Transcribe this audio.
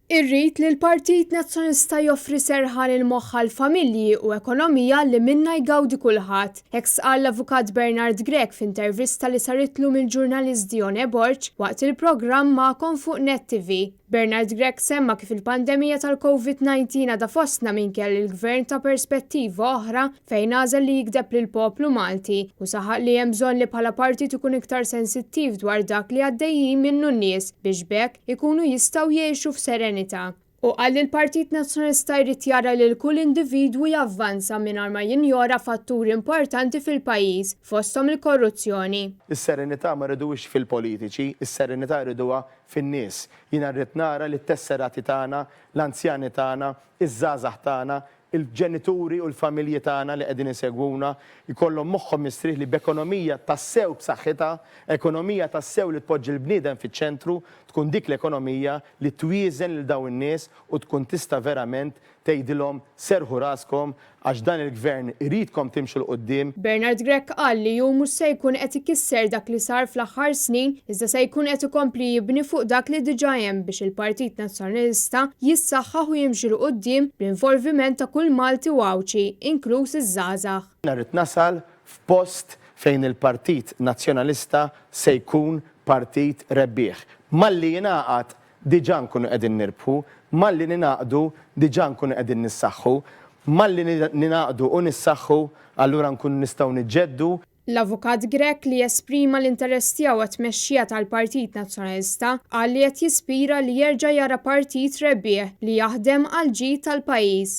Irrid li l-Partit Nazzjonista joffri serħan il-moħħ l-familji u ekonomija li minna jgawdi kulħadd. Hekk qal l-Avukat Bernard Grek f'intervista li saritlu mill-ġurnalist Dione Borġ waqt il-programm Magħkom fuq Net TV. Bernard Grek semma kif il-pandemija tal-COVID-19 għadha fostna minkejja il-Gvern ta' perspettiva oħra fejn għażel li jikdeb lill-poplu Malti u saħaq li hemm bżonn li bħala partit ikun iktar sensittiv dwar dak li għaddejjin minnu n-nies biex bekk ikunu jistgħu jgħixu f'serenità. U qal li l-Partit Nazzjonista jrid jara li kull individwu javvanza mingħajr ma jinjora fatturi importanti fil-pajjiż fosthom il-korruzzjoni. Is-serenità ma rridux fil-politiċi, is-serenità rriduha fin-nies. Jiena rrid nara li t-tesserati tagħna, l-anzjani tagħna, iż-żgħażagħ tagħna, il-ġenituri u l-familji tagħna li qegħdin isegwuna jkollhom moħħhom mistrieħ li b'ekonomija tassew b'saħħitha, ekonomija tassew li tpoġġi l-bniedem fiċ-ċentru, tkun dik l-ekonomija li twieżen lil dawn in-nies u tkun tista' verament tgħidilhom serħu raskom għax dan il-gvern iridkom timxu l-qudiem. Bernard Grek qal li hu mhux se jkun qed ikisser dak li sar fl-aħħar snin, iżda se jkun qed ikompli jibni fuq dak li diġà hemm biex il-Partit Nazzjonalista jissaħħaħ u jimxi l qudiem bl-involviment ta' kull Malti u Awċi, inkluż iż-żgħażagħ. Rrid nasal f'post fejn il-Partit Nazzjonalista se jkun partit rebbieħ. Malli jingħaqad diġà nkunu qegħdin nirbħu, malli ninaqdu diġà nkunu qegħdin nissaħħu, malli ninaqdu u nissaħħu allura nkunu nistgħu niġġeddu. L-Avukat Grek li jesprima l-interess tiegħu għat-tmexxija tal-Partit Nazzjonalista qal li qed jispira li jerġa' jara partit rebbieħ li jaħdem għal ġid tal-pajjiż.